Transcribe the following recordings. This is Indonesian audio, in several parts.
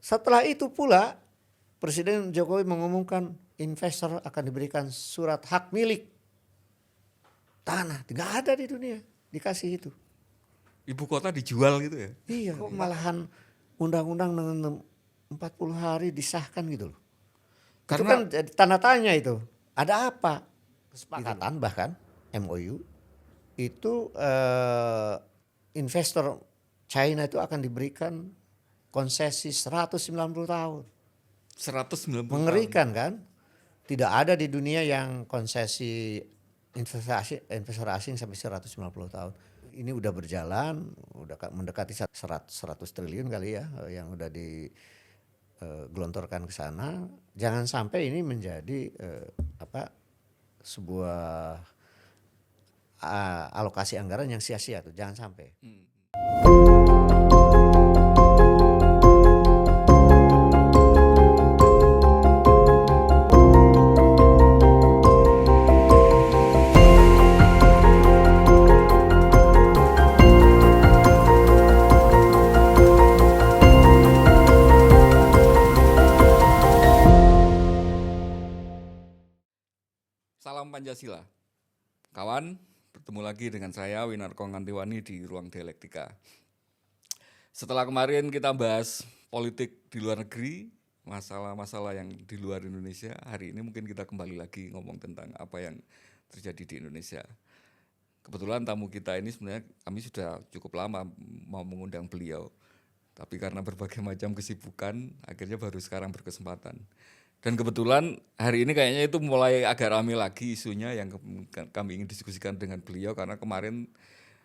setelah itu pula Presiden Jokowi mengumumkan investor akan diberikan surat hak milik tanah. Tidak ada di dunia dikasih itu. Ibu kota dijual gitu ya? Iya, kok malahan undang-undang dengan 40 hari disahkan gitu loh. Itu Karena kan jadi tanda tanya itu. Ada apa? Kesepakatan bahkan MOU itu investor China itu akan diberikan konsesi 190 tahun. 190 tahun. Mengerikan kan? Tidak ada di dunia yang konsesi investor asing sampai 190 tahun. Ini udah berjalan, udah mendekati 100 triliun kali ya yang udah digelontorkan ke sana. Jangan sampai ini menjadi sebuah alokasi anggaran yang sia-sia tuh, jangan sampai. Salam Pancasila. Kawan, bertemu lagi dengan saya Winarko Ngantiwani di Ruang Dialektika. Setelah kemarin kita bahas politik di luar negeri, masalah-masalah yang di luar Indonesia, hari ini mungkin kita kembali lagi ngomong tentang apa yang terjadi di Indonesia. Kebetulan tamu kita ini sebenarnya kami sudah cukup lama mau mengundang beliau, tapi karena berbagai macam kesibukan, akhirnya baru sekarang berkesempatan. Dan kebetulan hari ini kayaknya itu mulai agak ramai lagi isunya yang kami ingin diskusikan dengan beliau, karena kemarin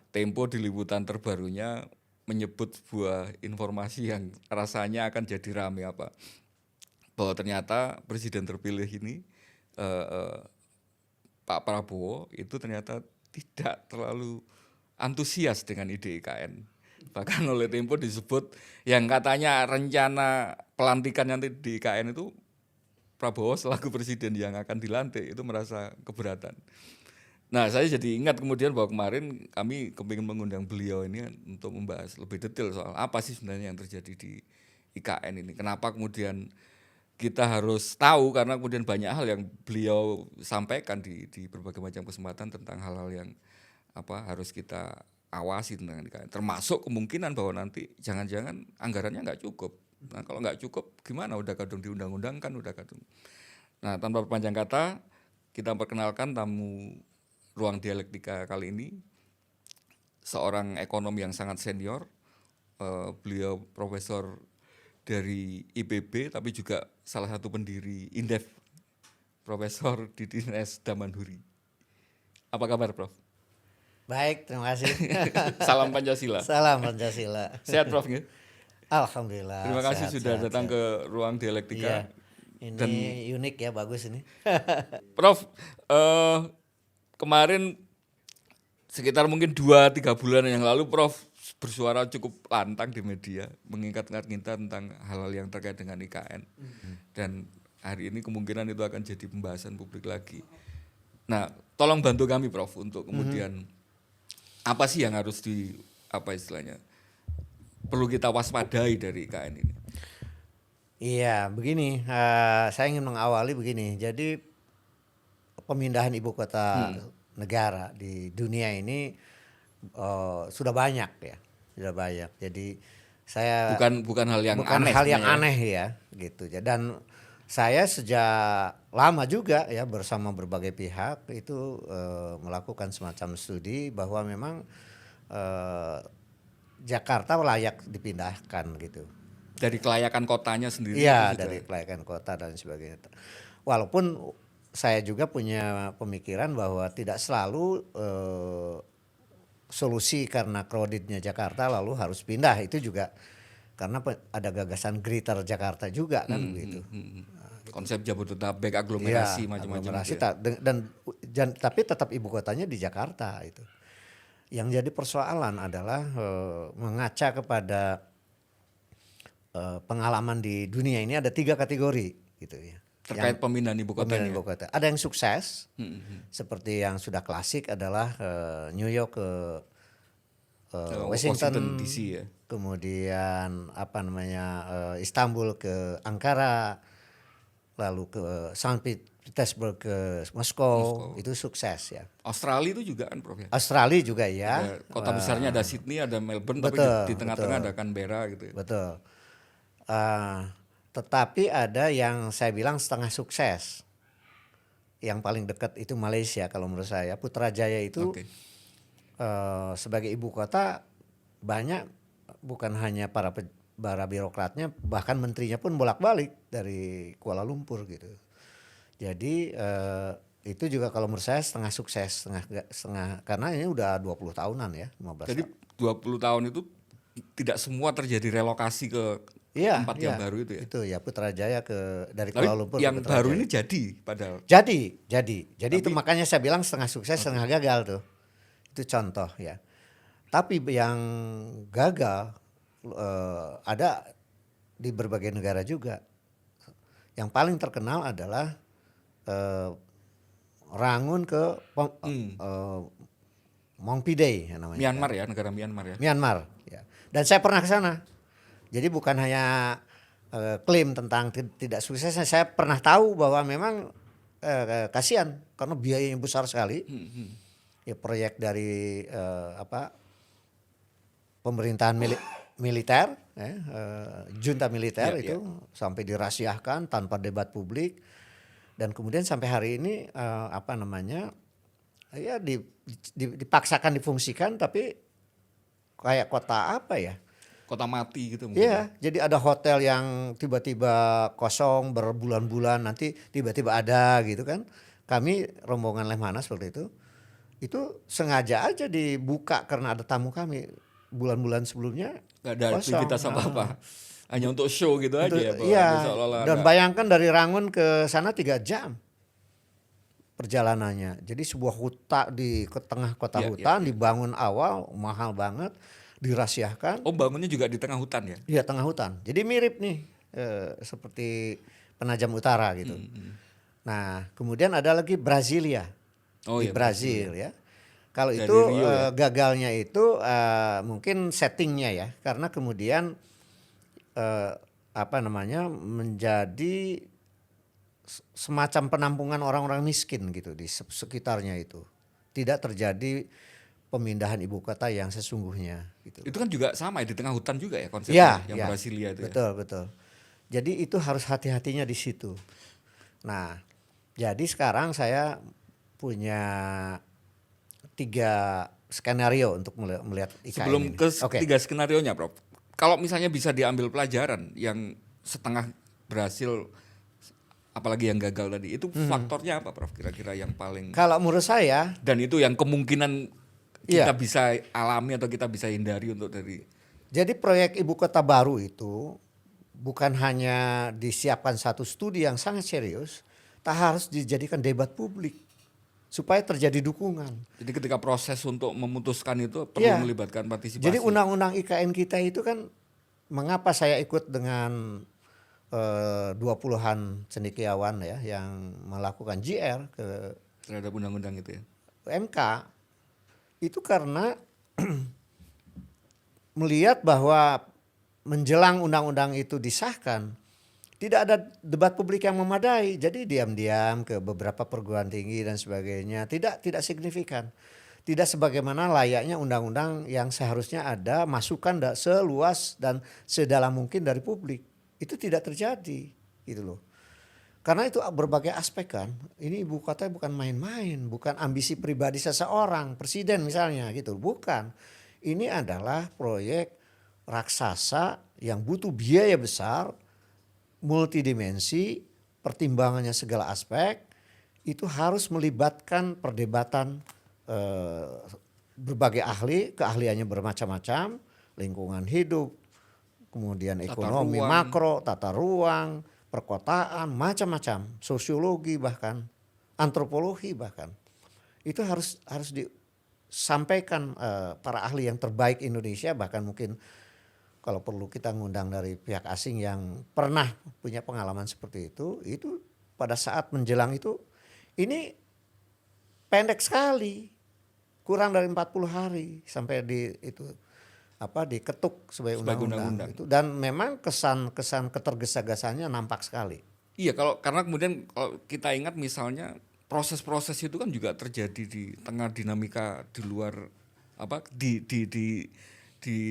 Tempo di liputan terbarunya menyebut sebuah informasi yang rasanya akan jadi ramai bahwa ternyata presiden terpilih ini Pak Prabowo itu ternyata tidak terlalu antusias dengan ide IKN. Bahkan oleh Tempo disebut yang katanya rencana pelantikan nanti di IKN itu Prabowo selaku presiden yang akan dilantik itu merasa keberatan. Nah, saya jadi ingat kemudian bahwa kemarin kami kepingin mengundang beliau ini untuk membahas lebih detail soal apa sih sebenarnya yang terjadi di IKN ini. Kenapa kemudian kita harus tahu, karena kemudian banyak hal yang beliau sampaikan di berbagai macam kesempatan tentang hal-hal yang harus kita awasi tentang IKN. Termasuk kemungkinan bahwa nanti jangan-jangan anggarannya nggak cukup. Nah, kalau nggak cukup gimana, udah kadung di undang-undang kan udah kadung. Nah, tanpa berpanjang kata, kita perkenalkan tamu Ruang Dialektika kali ini, seorang ekonom yang sangat senior. Beliau profesor dari IPB, tapi juga salah satu pendiri Indef, Profesor Didines Damanhuri. Apa kabar, Prof? Baik, terima kasih. Salam Pancasila. Salam Pancasila. Sehat, Prof? Nggih? Alhamdulillah. Terima kasih sehat, sudah sehat, datang sehat. ke Ruang Dialektika. Iya, ini Dan unik ya, bagus ini. Prof, kemarin sekitar mungkin 2-3 bulan yang lalu Prof bersuara cukup lantang di media, mengingat-ingat kita tentang hal-hal yang terkait dengan IKN. Dan hari ini kemungkinan itu akan jadi pembahasan publik lagi. Nah, tolong bantu kami Prof untuk kemudian apa sih yang harus perlu kita waspadai dari IKN ini? Iya, begini, saya ingin mengawali begini. Jadi pemindahan ibu kota negara di dunia ini sudah banyak ya, sudah banyak. Jadi saya Bukan hal yang bukan aneh hal yang sebenarnya. aneh ya, gitu. Dan saya sejak lama juga ya bersama berbagai pihak itu melakukan semacam studi bahwa memang Jakarta layak dipindahkan gitu. Dari kelayakan kotanya sendiri itu Iya, sudah. dari kelayakan kota dan sebagainya. Walaupun saya juga punya pemikiran bahwa tidak selalu solusi karena crowdednya Jakarta lalu harus pindah. Itu juga karena ada gagasan Greater Jakarta juga kan begitu. Konsep Jabodetabek, aglomerasi Iya, macam-macam aglomerasi itu ya. dan tapi tetap ibu kotanya di Jakarta itu. Yang jadi persoalan adalah mengaca kepada pengalaman di dunia ini ada 3 kategori gitu ya. Terkait pemindahan ibu kota Pemindahan ini. ibu kota. Ada yang sukses, seperti yang sudah klasik adalah New York ke Washington, DC ya. kemudian Istanbul ke Ankara, lalu ke Saint Petersburg ke Moskow, itu sukses ya. Australia itu juga kan Prof ya. Australia juga ya. Ada kota besarnya ada Sydney, ada Melbourne, tapi Betul, di tengah-tengah ada Canberra gitu ya. betul. Tetapi ada yang saya bilang setengah sukses. Yang paling dekat itu Malaysia kalau menurut saya. Putrajaya itu Oke. sebagai ibu kota banyak, bukan hanya para birokratnya, bahkan menterinya pun bolak-balik dari Kuala Lumpur gitu. Jadi itu juga kalau menurut saya setengah sukses, setengah karena ini udah 20 tahunan ya, 15 Jadi tahun. 20 tahun itu tidak semua terjadi relokasi ke tempat yang baru itu ya. Itu ya Putrajaya dari Tapi Kuala Lumpur yang ke baru Putrajaya. ini jadi padahal. Jadi itu makanya saya bilang setengah sukses, setengah gagal tuh. Itu contoh ya. Tapi yang gagal ada di berbagai negara juga. Yang paling terkenal adalah Rangun ke Mongpidey namanya. Myanmar ya, negara Myanmar ya. Myanmar ya. Dan saya pernah ke sana. Jadi bukan hanya klaim tentang tidak suksesnya, saya pernah tahu bahwa memang kasihan karena biayanya besar sekali. Ya proyek dari pemerintahan militer, junta militer itu sampai dirahasiakan tanpa debat publik, dan kemudian sampai hari ini dipaksakan difungsikan, tapi kayak kota apa ya? Kota mati gitu mungkin. Iya, jadi ada hotel yang tiba-tiba kosong berbulan-bulan, nanti tiba-tiba ada gitu kan. Kami rombongan Lemhanas seperti itu sengaja aja dibuka karena ada tamu kami. Bulan-bulan sebelumnya Gak ada kosong. aktivitas apa-apa. Hanya untuk show gitu aja ya. Iya, Seolah-olah dan bayangkan dari Rangun ke sana 3 jam perjalanannya. Jadi sebuah hutan di tengah kota hutan, dibangun awal, mahal banget. Dirahasiakan. Oh, bangunnya juga di tengah hutan ya? Iya, tengah hutan. Jadi mirip nih seperti Penajam Utara gitu. Nah, kemudian ada lagi Brasilia. Di Brazil ya. Kalau itu gagalnya itu mungkin settingnya ya, karena kemudian menjadi semacam penampungan orang-orang miskin gitu di sekitarnya itu. Tidak terjadi pemindahan ibu kota yang sesungguhnya gitu. Itu kan juga sama ya, di tengah hutan juga ya konsepnya yang Brasilia itu. Betul. Jadi itu harus hati-hatinya di situ. Nah, jadi sekarang saya punya 3 skenario untuk melihat IKN Sebelum ini. ke 3 skenarionya, Prof. Kalau misalnya bisa diambil pelajaran yang setengah berhasil, apalagi yang gagal tadi, itu faktornya apa, Prof? Kira-kira yang paling. Kalau menurut saya. Dan itu yang kemungkinan kita bisa alami atau kita bisa hindari untuk dari. Jadi proyek ibu kota baru itu bukan hanya disiapkan satu studi yang sangat serius, tak harus dijadikan debat publik supaya terjadi dukungan. Jadi ketika proses untuk memutuskan itu perlu melibatkan partisipasi. Jadi undang-undang IKN kita itu kan, mengapa saya ikut dengan 20-an cendekiawan ya yang melakukan JR terhadap undang-undang itu ya. MK. Itu karena melihat bahwa menjelang undang-undang itu disahkan, tidak ada debat publik yang memadai. Jadi diam-diam ke beberapa perguruan tinggi dan sebagainya, tidak signifikan. Tidak sebagaimana layaknya undang-undang yang seharusnya ada masukan seluas dan sedalam mungkin dari publik. Itu tidak terjadi gitu loh. Karena itu berbagai aspek kan. Ini ibu kota bukan main-main, bukan ambisi pribadi seseorang, presiden misalnya gitu, bukan. Ini adalah proyek raksasa yang butuh biaya besar, multidimensi, pertimbangannya segala aspek, itu harus melibatkan perdebatan berbagai ahli, keahliannya bermacam-macam, lingkungan hidup, kemudian ekonomi makro, tata ruang, perkotaan, macam-macam, sosiologi bahkan, antropologi bahkan. Itu harus disampaikan para ahli yang terbaik Indonesia, bahkan mungkin kalau perlu kita ngundang dari pihak asing yang pernah punya pengalaman seperti itu pada saat menjelang itu, ini pendek sekali kurang dari 40 hari sampai diketuk sebagai Sebagai undang-undang undang-undang. itu, dan memang kesan ketergesa-gesanya nampak sekali. Iya, karena kemudian kalau kita ingat misalnya proses-proses itu kan juga terjadi di tengah dinamika di luar apa di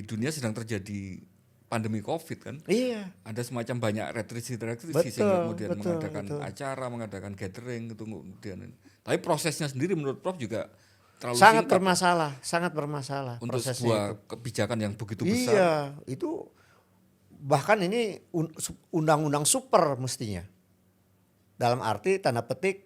dunia sedang terjadi pandemi Covid kan. Iya, Ada semacam banyak restriksi sehingga betul, kemudian betul, mengadakan betul. acara, mengadakan gathering gitu kemudian. Tapi prosesnya sendiri menurut Prof juga terlalu Sangat singkat ya bermasalah, sangat bermasalah untuk prosesnya itu. sebuah kebijakan yang begitu besar. Iya, itu bahkan ini undang-undang super mestinya. Dalam arti tanda petik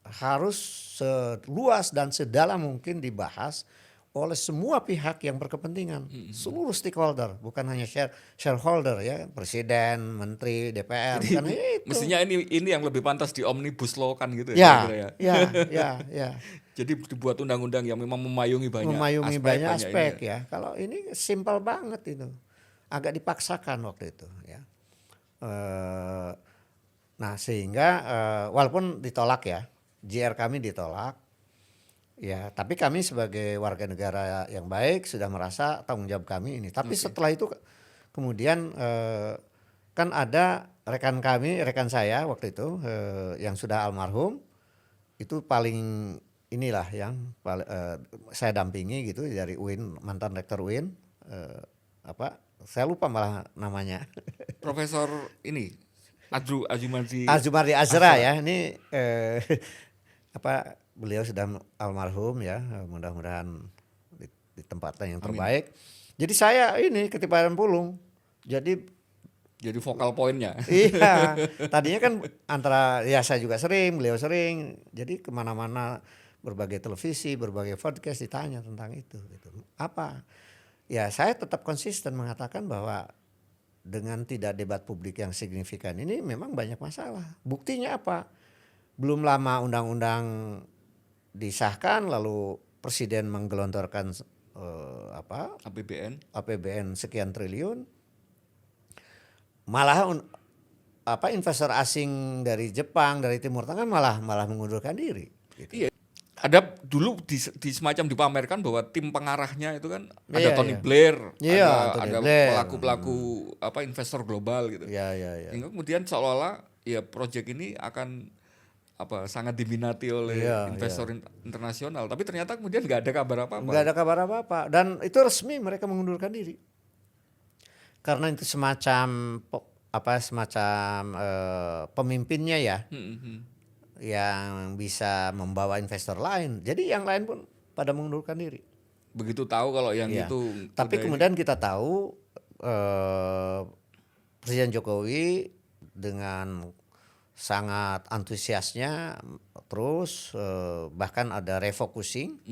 harus seluas dan sedalam mungkin dibahas oleh semua pihak yang berkepentingan, seluruh stakeholder, bukan hanya shareholder ya, presiden, menteri, DPR, Jadi bukan hanya itu. mestinya ini yang lebih pantas di omnibus law kan gitu ya kira-kira Ya, ya. ya. Jadi dibuat undang-undang yang memang memayungi Memayungi banyak banyak ini aspek ya. ya. Kalau ini simpel banget itu, agak dipaksakan waktu itu ya. Eh, Nah sehingga walaupun ditolak ya, JR kami ditolak, ya tapi kami sebagai warga negara yang baik sudah merasa tanggung jawab kami ini. Tapi setelah itu kemudian kan ada rekan saya waktu itu yang sudah almarhum, itu paling inilah yang saya dampingi gitu dari UIN, mantan rektor UIN, saya lupa malah namanya. Profesor ini Azumardi Azumardi Azra Azra. ya, ini beliau sudah almarhum ya, mudah-mudahan di tempatan yang Amin. terbaik. Jadi saya ini ketiparan pulung. Jadi Jadi vokal poinnya. iya, tadinya kan antara ya saya juga sering, beliau sering. Jadi kemana-mana berbagai televisi, berbagai podcast ditanya tentang itu. Gitu. Apa? Ya saya tetap konsisten mengatakan bahwa dengan tidak debat publik yang signifikan ini memang banyak masalah. Buktinya apa? Belum lama undang-undang disahkan lalu presiden menggelontorkan APBN sekian triliun. Malah investor asing dari Jepang, dari Timur Tengah malah mengundurkan diri. Gitu. Iya. Ada dulu di semacam dipamerkan bahwa tim pengarahnya itu kan ada Iya, Tony iya. Blair, Iya, Tony ada Blair. pelaku-pelaku investor global gitu. Iya. Sehingga kemudian seolah-olah ya proyek ini akan sangat diminati oleh Iya, investor internasional, tapi ternyata kemudian nggak ada kabar apa-apa. Nggak ada kabar apa-apa, dan itu resmi mereka mengundurkan diri. Karena itu semacam pemimpinnya ya. Yang bisa membawa investor lain. Jadi yang lain pun pada mengundurkan diri. Begitu tahu kalau yang Iya. itu. Tapi kemudian kita tahu Presiden Jokowi dengan sangat antusiasnya terus bahkan ada refocusing,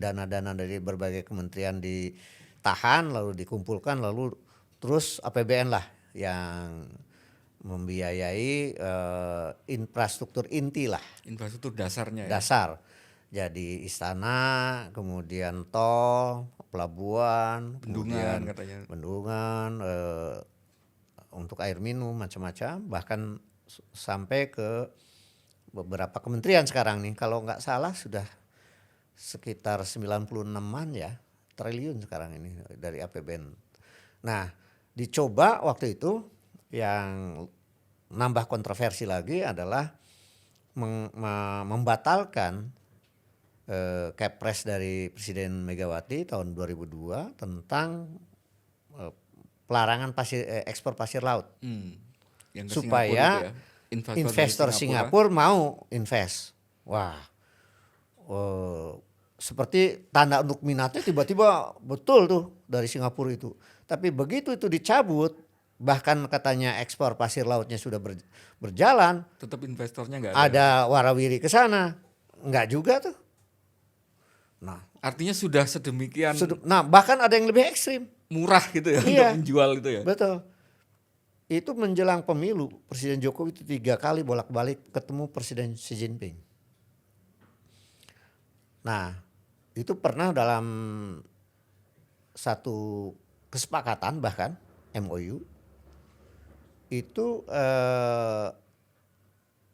dana-dana dari berbagai kementerian ditahan lalu dikumpulkan lalu terus APBN lah yang membiayai infrastruktur inti lah. Infrastruktur dasarnya. Dasar. Jadi istana, kemudian tol, pelabuhan, bendungan katanya. Bendungan, untuk air minum macam-macam, bahkan sampai ke beberapa kementerian sekarang nih. Kalau nggak salah sudah sekitar 96-an ya triliun sekarang ini dari APBN. Nah, dicoba waktu itu yang nambah kontroversi lagi adalah membatalkan Kepres dari Presiden Megawati tahun 2002 tentang pelarangan ekspor pasir laut. Yang supaya investor Singapura mau invest. Wah, seperti tanda untuk minatnya tiba-tiba betul tuh dari Singapura itu. Tapi begitu itu dicabut, bahkan katanya ekspor pasir lautnya sudah berjalan, tetap investornya nggak ada warawiri ke sana, nggak juga tuh. Nah, artinya sudah sedemikian. Nah, bahkan ada yang lebih ekstrim, murah gitu ya iya, untuk menjual itu ya. Betul. Itu menjelang pemilu Presiden Jokowi itu 3 kali bolak-balik ketemu Presiden Xi Jinping. Nah, itu pernah dalam satu kesepakatan bahkan MOU itu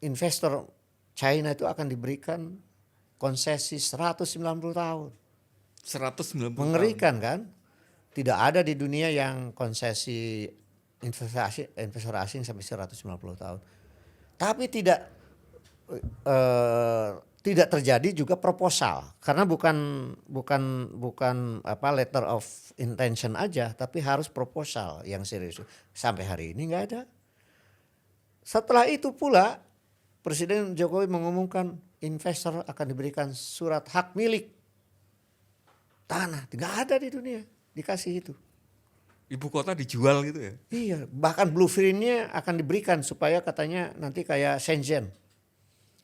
investor China itu akan diberikan konsesi 190 tahun. 190 tahun. Mengerikan kan? Tidak ada di dunia yang konsesi investor asing sampai 150 tahun. Tapi tidak terjadi juga proposal karena bukan apa letter of intention aja, tapi harus proposal yang serius. Sampai hari ini nggak ada. Setelah itu pula Presiden Jokowi mengumumkan investor akan diberikan surat hak milik tanah. Nggak ada di dunia dikasih itu. Ibu kota dijual gitu ya. Iya, bahkan blueprintnya akan diberikan supaya katanya nanti kayak Shenzhen.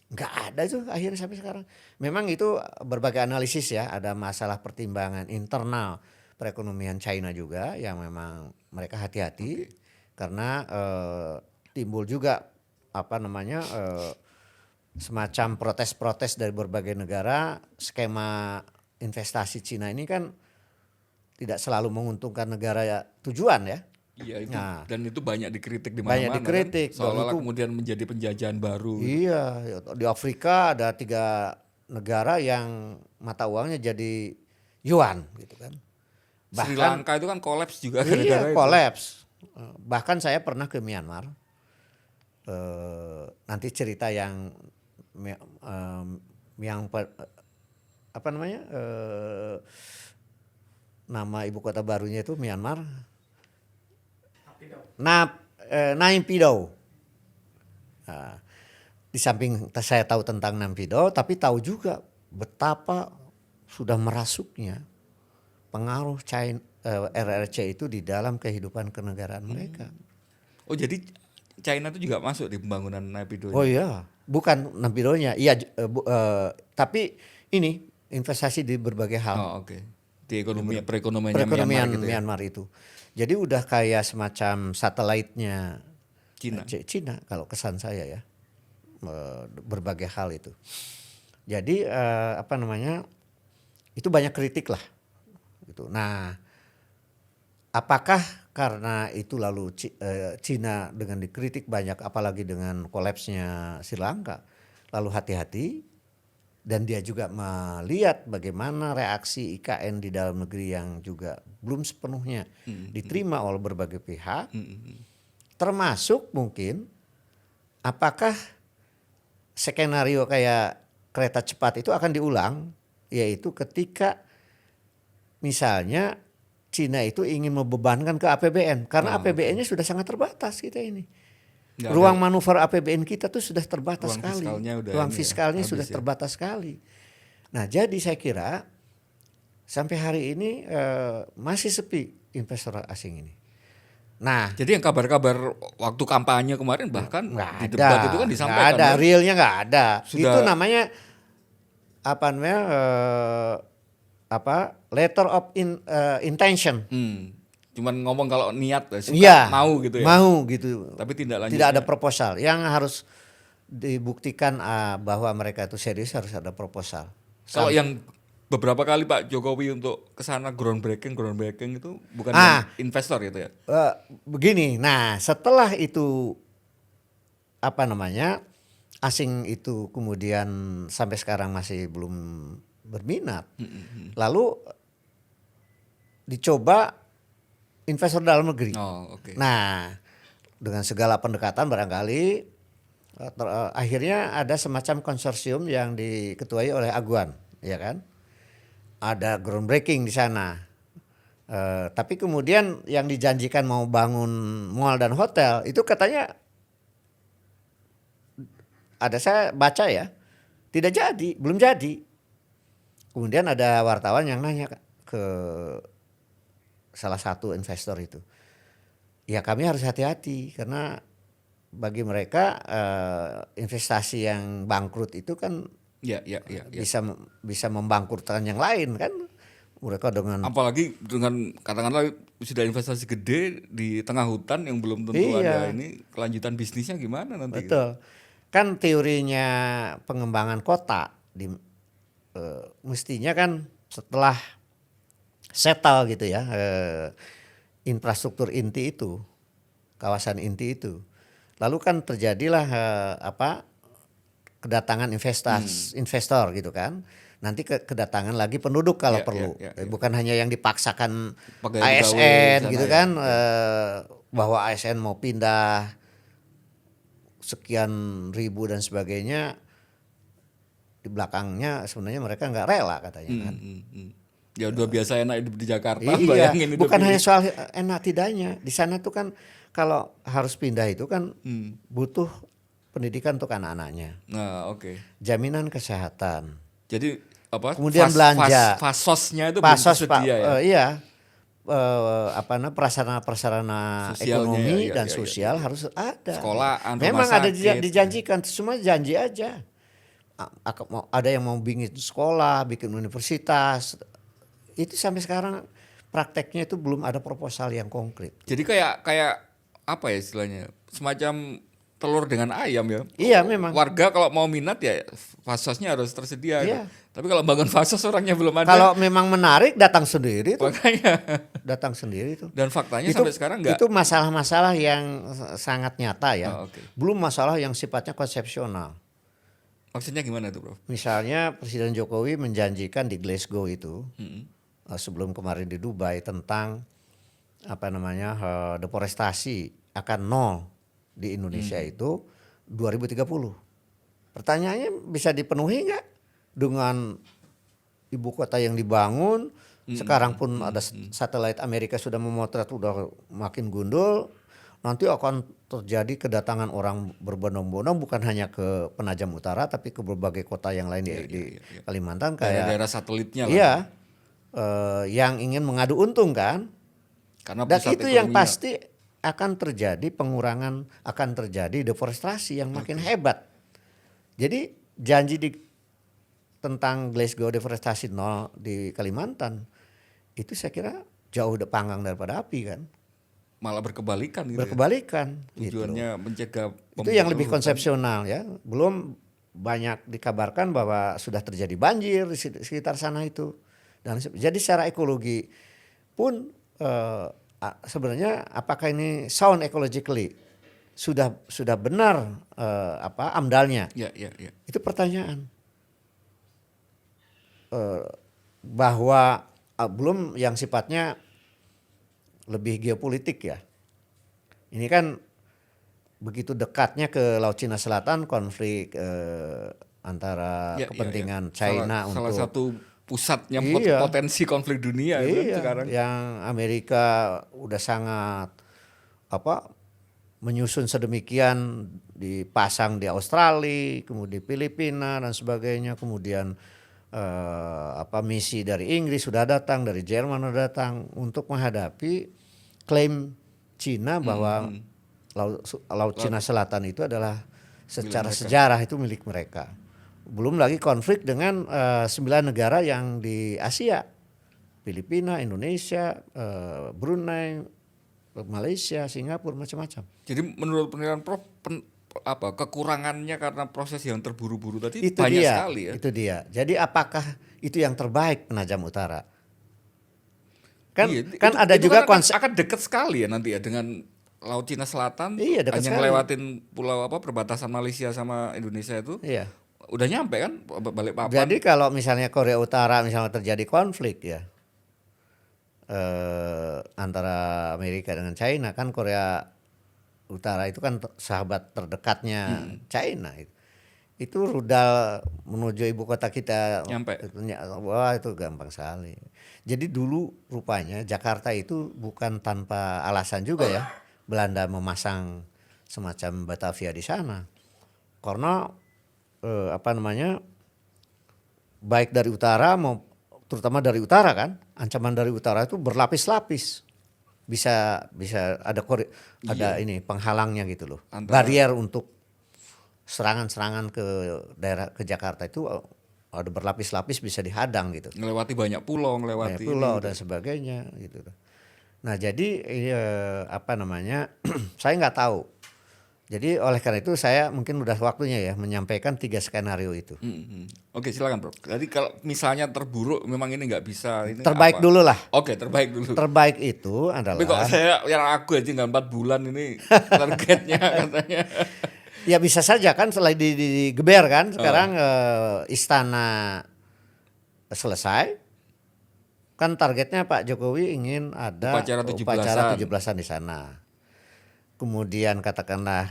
Nggak ada itu akhirnya sampai sekarang. Memang itu berbagai analisis ya, ada masalah pertimbangan internal perekonomian China juga yang memang mereka hati-hati karena timbul juga apa namanya semacam protes-protes dari berbagai negara. Skema investasi Cina ini kan tidak selalu menguntungkan negara ya, tujuan ya. Iya itu. Nah, Dan itu banyak dikritik di banyak mana-mana dikritik. kan. Seolah-olah itu, kemudian menjadi penjajahan baru. iya, di Afrika ada 3 negara yang mata uangnya jadi yuan gitu kan. Sri Lanka itu kan kolaps juga Iya, gara-gara itu. kolaps. Bahkan saya pernah ke Myanmar. Nanti cerita yang apa namanya? Nama ibu kota barunya itu Myanmar. Naypyidaw. Nah, di samping saya tahu tentang Naypyidaw, tapi tahu juga betapa sudah merasuknya pengaruh China, RRC itu di dalam kehidupan kenegaraan mereka. Oh jadi China itu juga masuk di pembangunan Naypyidaw. Oh iya, bukan Naypyidaw-nya. Iya, tapi ini investasi di berbagai hal. Oh oke. Di perekonomian gitu ya. Myanmar itu. Jadi udah kayak semacam satelitnya Cina. kalau kesan saya ya. Berbagai hal itu. Jadi apa namanya? Itu banyak kritik lah. Gitu. Nah, apakah karena itu lalu Cina dengan dikritik banyak apalagi dengan kolapsnya Sri Lanka lalu hati-hati dan dia juga melihat bagaimana reaksi IKN di dalam negeri yang juga belum sepenuhnya diterima oleh berbagai pihak, termasuk mungkin apakah skenario kayak kereta cepat itu akan diulang, yaitu ketika misalnya Cina itu ingin membebankan ke APBN karena APBN-nya sudah sangat terbatas kita ini. Ruang manuver APBN kita tuh sudah terbatas sekali. Ruang fiskalnya sudah terbatas sekali. Nah, jadi saya kira sampai hari ini masih sepi investor asing ini. Nah, jadi yang kabar-kabar waktu kampanye kemarin bahkan di debat ada, itu kan disampaikan. Nggak ada, realnya nggak ada. Sudah, itu namanya apa namanya? Letter of intention. Cuman ngomong kalau niat suka ya, mau gitu ya. Mau gitu. Tapi tidak ada proposal. Yang harus dibuktikan bahwa mereka itu serius harus ada proposal. Kalau yang beberapa kali Pak Jokowi untuk kesana groundbreaking itu bukan investor gitu ya. Begini, nah setelah itu apa namanya asing itu kemudian sampai sekarang masih belum berminat, lalu dicoba investor dalam negeri. Nah, dengan segala pendekatan barangkali akhirnya ada semacam konsorsium yang diketuai oleh Aguan, ya kan? Ada groundbreaking di sana. Tapi kemudian yang dijanjikan mau bangun mall dan hotel itu katanya saya baca ya, tidak jadi, belum jadi. Kemudian ada wartawan yang nanya ke salah satu investor itu, ya kami harus hati-hati karena bagi mereka investasi yang bangkrut itu kan bisa membangkrutkan yang lain kan. Mereka dengan apalagi dengan katakanlah sudah investasi gede di tengah hutan yang belum tentu ada ini kelanjutan bisnisnya gimana nanti. Betul. Kan teorinya pengembangan kota mestinya kan setelah settle gitu ya, infrastruktur inti itu, kawasan inti itu, lalu kan terjadilah kedatangan investor gitu kan. nanti kedatangan lagi penduduk kalau Ya, perlu. ya, ya, ya. Bukan hanya yang dipaksakan Pegawai-pegawai ASN sana gitu ya. kan, bahwa ASN mau pindah sekian ribu dan sebagainya, di belakangnya sebenarnya mereka nggak rela katanya kan. Ya udah biasa enak hidup di Jakarta, Iya, bayangin hidup bukan di. hanya soal enak tidaknya. Di sana tuh kan kalau harus pindah itu kan butuh pendidikan untuk anak-anaknya, Nah, oke. jaminan kesehatan, Jadi apa? kemudian belanja, Fasosnya itu belum pasos Pak, tersedia ya. iya, prasarana Sosialnya ekonomi ya, dan ya, ya, sosial ya, ya. harus ada. Sekolahan, Memang rumah ada sakit. dijanjikan, semua janji aja. Ada yang mau bikin sekolah, bikin universitas, itu sampai sekarang prakteknya itu belum ada proposal yang konkret. Jadi kayak apa ya istilahnya? Semacam telur dengan ayam ya. Iya memang. Warga kalau mau minat ya fasosnya harus tersedia. Iya. Tapi kalau bangun fasos orangnya belum ada. Kalau memang menarik datang sendiri tuh, Makanya. datang sendiri tuh. Dan faktanya sampai sekarang enggak. Itu masalah-masalah yang sangat nyata ya. Oh, oke. Belum masalah yang sifatnya konsepsional. Maksudnya gimana itu, Bro? Misalnya Presiden Jokowi menjanjikan di Glasgow itu sebelum kemarin di Dubai tentang deforestasi akan nol di Indonesia itu 2030. Pertanyaannya bisa dipenuhi nggak dengan ibu kota yang dibangun? Sekarang pun ada satelit Amerika sudah memotret udah makin gundul. Nanti akan terjadi kedatangan orang berbondong-bondong bukan hanya ke Penajam Utara tapi ke berbagai kota yang lain di Kalimantan kayak daerah satelitnya lah. iya, yang ingin mengadu untung kan. Karena Dan pusat itu yang ekonominya. pasti akan terjadi pengurangan, akan terjadi deforestasi yang makin hebat. Jadi janji tentang Glasgow deforestasi nol di Kalimantan itu saya kira jauh panggang daripada api kan. Malah berkebalikan gitu. Berkebalikan. Tujuannya mencegah Itu yang lebih pemburukan. konsepsional ya. Belum banyak dikabarkan bahwa sudah terjadi banjir di sekitar sana itu. Dan jadi secara ekologi pun sebenarnya apakah ini sound ecologically sudah benar amdalnya? Ya, ya, ya. Itu pertanyaan. Bahwa belum yang sifatnya lebih geopolitik ya. Ini kan begitu dekatnya ke Laut Cina Selatan konflik antara kepentingan China salah untuk satu pusatnya Iya. potensi konflik dunia itu kan iya, sekarang. yang Amerika udah sangat menyusun sedemikian dipasang di Australia, kemudian di Filipina dan sebagainya, kemudian misi dari Inggris sudah datang, dari Jerman sudah datang untuk menghadapi klaim Cina bahwa Laut Cina Selatan itu adalah secara sejarah itu milik mereka. Belum lagi konflik dengan 9 negara yang di Asia, Filipina, Indonesia, Brunei, Malaysia, Singapura, macam-macam. Jadi menurut penilaian Prof kekurangannya karena proses yang terburu-buru tadi Itu banyak dia, sekali ya. itu dia. Jadi apakah itu yang terbaik Penajam Utara? Kan ada juga konsep akan dekat sekali ya nanti ya dengan Laut Cina Selatan. Iya, dekat hanya sekali. ngelewatin pulau perbatasan Malaysia sama Indonesia itu. Iya. Udah nyampe kan balik papan. Jadi kalau misalnya Korea Utara misalnya terjadi konflik ya antara Amerika dengan China, kan Korea Utara itu kan sahabat terdekatnya China. Itu rudal menuju ibu kota kita Nyampe. Wah itu gampang sekali. Jadi dulu rupanya Jakarta itu bukan tanpa alasan juga ya Belanda memasang semacam Batavia di sana. Karena baik dari utara terutama dari utara kan, ancaman dari utara itu berlapis-lapis. Bisa ada ini penghalangnya gitu loh. Barier untuk serangan-serangan ke Jakarta itu ada berlapis-lapis bisa dihadang gitu. Ngelewati banyak pulau, pulau dan sebagainya gitu. Nah jadi saya nggak tahu. Jadi oleh karena itu saya mungkin udah waktunya ya menyampaikan 3 skenario itu. Oke silakan Bro. Jadi kalau misalnya terburuk memang ini nggak bisa. Ini terbaik apa? dulu lah. Oke terbaik dulu. Terbaik itu adalah. Tapi kok saya yang aku aja nggak 4 bulan ini targetnya katanya. Ya bisa saja kan selain digeber kan sekarang istana selesai, kan targetnya Pak Jokowi ingin ada Upacara upacara 17-an. 17-an di sana. Kemudian katakanlah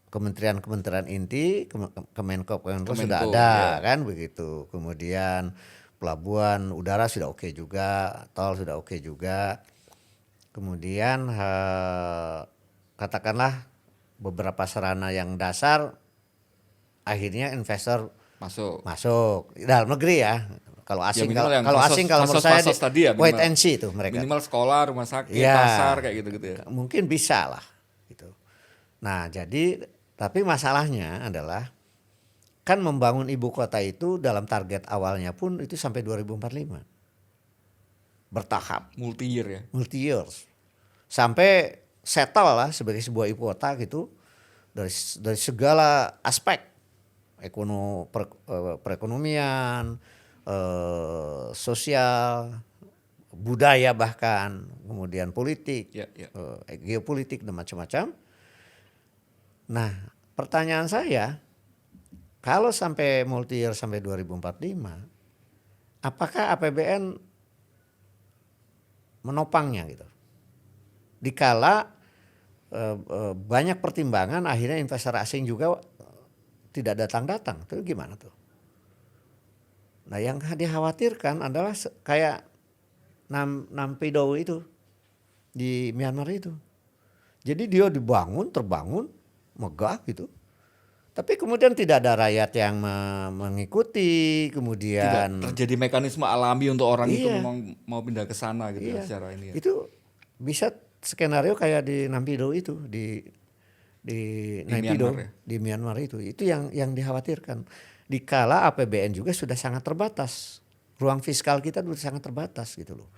kementerian-kementerian inti, Kemenko sudah Kemenko, ada ya. kan begitu. Kemudian pelabuhan udara sudah oke juga, tol sudah oke juga. Kemudian katakanlah beberapa sarana yang dasar akhirnya investor masuk dalam negeri ya. Kalau Ya asing minimal yang kalau asing kalau menurut saya fasos tadi ya wait minimal. and see itu mereka. Minimal sekolah, rumah sakit, Ya, pasar kayak gitu-gitu ya. mungkin bisa lah gitu. Nah, jadi tapi masalahnya adalah kan membangun ibu kota itu dalam target awalnya pun itu sampai 2045. Bertahap, Multi year ya. multi years. Sampai settle lah sebagai sebuah ibu kota gitu dari segala aspek perekonomian, sosial, budaya bahkan, kemudian politik, Ya, ya. geopolitik dan macam-macam. Nah, pertanyaan saya, kalau sampai multi year sampai 2045, apakah APBN menopangnya gitu? Dikala banyak pertimbangan akhirnya investor asing juga tidak datang-datang, itu gimana tuh? Nah, yang dikhawatirkan adalah kayak Naypyidaw itu di Myanmar itu. Jadi dia terbangun, megah gitu. Tapi kemudian tidak ada rakyat yang mengikuti, Tidak kemudian terjadi mekanisme alami untuk orang itu iya, memang mau pindah ke sana gitu ya iya. secara ini ya. Itu bisa skenario kayak di Naypyidaw itu di Naypyidaw Myanmar ya. di Myanmar itu yang dikhawatirkan. Dikala APBN juga sudah sangat terbatas, ruang fiskal kita sudah sangat terbatas gitu loh.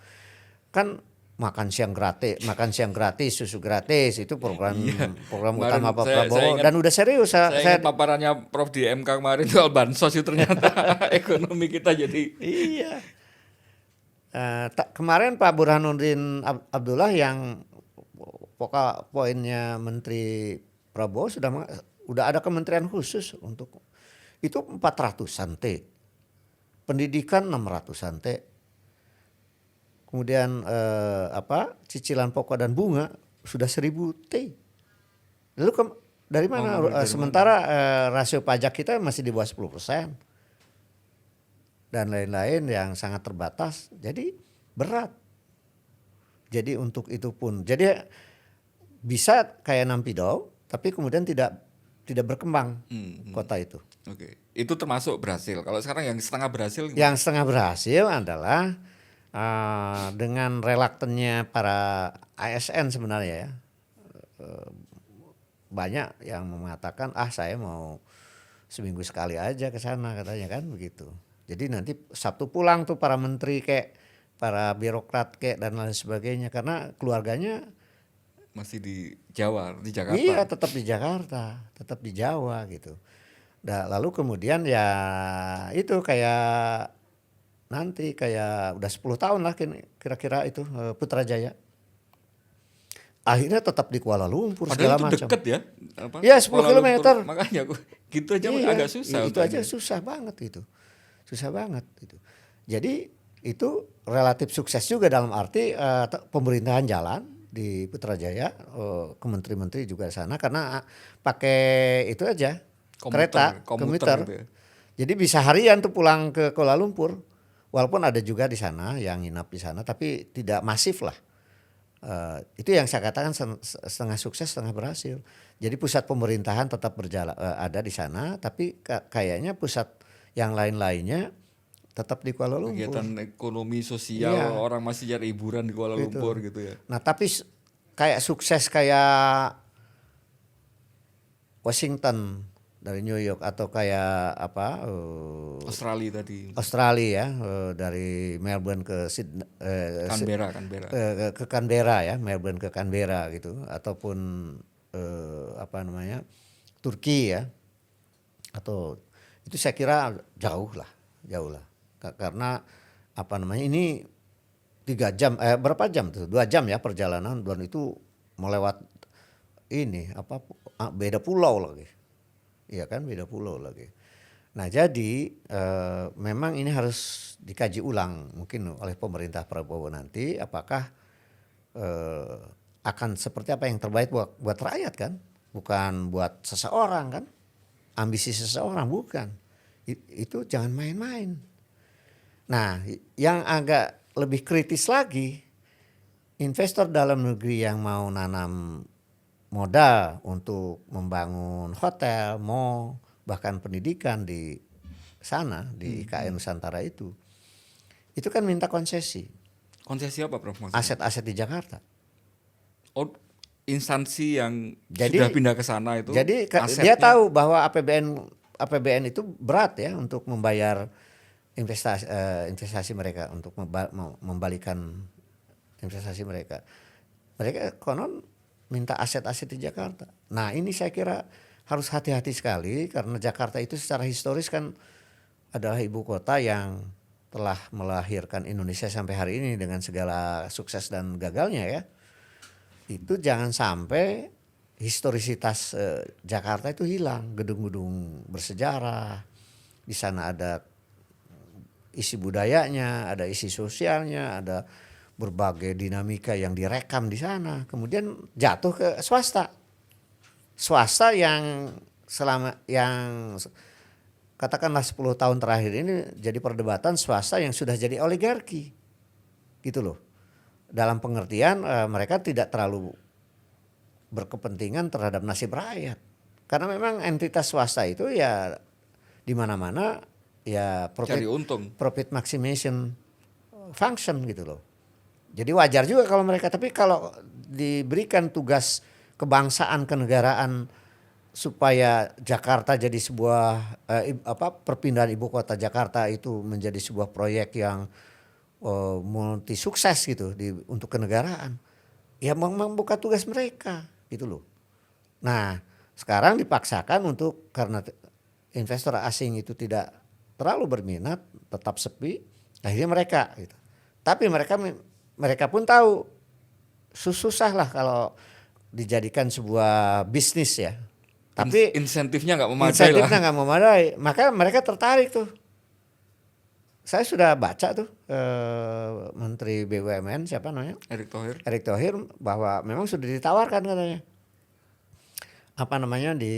Kan makan siang gratis, susu gratis itu program Iya. program Kemarin utama Pak saya Prabowo ingat- dan udah serius Saya ingat paparannya Prof di MK kemarin soal bansos itu ternyata ekonomi kita jadi iya. Kemarin Pak Burhanuddin Abdullah yang poinnya Menteri Prabowo udah ada kementerian khusus untuk itu 400-an T. Pendidikan 600-an T. Kemudian cicilan pokok dan bunga sudah 1000 T. Lalu dari mana? Sementara rasio pajak kita masih di bawah 10%. Dan lain-lain yang sangat terbatas. Jadi berat. Jadi untuk itu pun. Jadi bisa kayak Naypyidaw tapi kemudian tidak berkembang kota itu. Oke. Itu termasuk berhasil. Kalau sekarang yang setengah berhasil gimana? Yang setengah berhasil adalah dengan relaktannya para ASN sebenarnya ya. Banyak yang mengatakan saya mau seminggu sekali aja ke sana katanya kan begitu. Jadi nanti Sabtu pulang tuh para menteri kayak para birokrat kayak dan lain sebagainya karena keluarganya Masih di Jawa, di Jakarta. iya tetap di Jakarta, tetap di Jawa gitu. Nah, lalu kemudian ya itu kayak nanti kayak udah 10 tahun lah kira-kira itu Putrajaya. Akhirnya tetap di Kuala Lumpur Padahal segala itu macam. deket ya. Iya, 10 Kuala Lumpur. kilometer. Makanya gitu aja Iya, agak susah. itu aja susah banget itu. Susah banget itu. Jadi itu relatif sukses juga dalam arti pemerintahan jalan di Putrajaya, kementeri-menteri juga di sana karena pakai itu aja kereta komuter. gitu ya. Jadi bisa harian tuh pulang ke Kuala Lumpur. Walaupun ada juga di sana yang nginap di sana tapi tidak masif lah. Itu yang saya katakan setengah sukses setengah berhasil. Jadi pusat pemerintahan tetap berjalan ada di sana tapi kayaknya pusat yang lain-lainnya tetap di Kuala Lumpur. Kegiatan ekonomi sosial Iya. orang masih cari hiburan di Kuala Gitu. Lumpur gitu ya. Nah tapi kayak sukses kayak Washington dari New York atau kayak Australia tadi. Australia ya dari Melbourne ke Canberra. ke Canberra ya, Melbourne ke Canberra gitu ataupun Turki ya. Atau itu saya kira jauh lah. Karena ini 3 jam berapa jam tuh? 2 jam ya perjalanan dan itu melewat beda pulau lagi. Iya kan beda pulau lagi. Nah jadi memang ini harus dikaji ulang mungkin oleh pemerintah Prabowo nanti apakah eh, akan seperti apa yang terbaik buat rakyat kan, bukan buat seseorang kan, ambisi seseorang bukan. Itu jangan main-main. Nah yang agak lebih kritis lagi, investor dalam negeri yang mau nanam modal untuk membangun hotel, mall, bahkan pendidikan di sana di IKN Nusantara itu kan minta konsesi Konsesi apa Prof maksudnya? aset-aset di Jakarta. Oh, instansi yang Jadi sudah pindah ke sana itu dia asetnya tahu bahwa APBN itu berat ya untuk membayar investasi mereka untuk membalikan investasi mereka. Mereka konon minta aset-aset di Jakarta. Nah ini saya kira harus hati-hati sekali karena Jakarta itu secara historis kan adalah ibu kota yang telah melahirkan Indonesia sampai hari ini dengan segala sukses dan gagalnya ya. Itu jangan sampai historisitas Jakarta itu hilang, gedung-gedung bersejarah. Di sana ada isi budayanya, ada isi sosialnya, ada berbagai dinamika yang direkam di sana. Kemudian jatuh ke swasta. Swasta yang katakanlah 10 tahun terakhir ini jadi perdebatan swasta yang sudah jadi oligarki. Gitu loh. Dalam pengertian mereka tidak terlalu berkepentingan terhadap nasib rakyat. Karena memang entitas swasta itu ya di mana-mana ya cari untung. profit maximization function gitu loh. Jadi wajar juga kalau mereka, tapi kalau diberikan tugas kebangsaan kenegaraan supaya Jakarta jadi sebuah perpindahan ibu kota Jakarta itu menjadi sebuah proyek yang multi sukses gitu untuk kenegaraan. Ya memang bukan tugas mereka gitu loh. Nah, sekarang dipaksakan untuk karena investor asing itu tidak terlalu berminat, tetap sepi, akhirnya mereka gitu. Tapi mereka pun tahu susah lah kalau dijadikan sebuah bisnis ya. Tapi insentifnya nggak memadai insentifnya lah. nggak memadai, maka mereka tertarik tuh. Saya sudah baca tuh Menteri BUMN siapa namanya Erick Thohir bahwa memang sudah ditawarkan katanya apa namanya di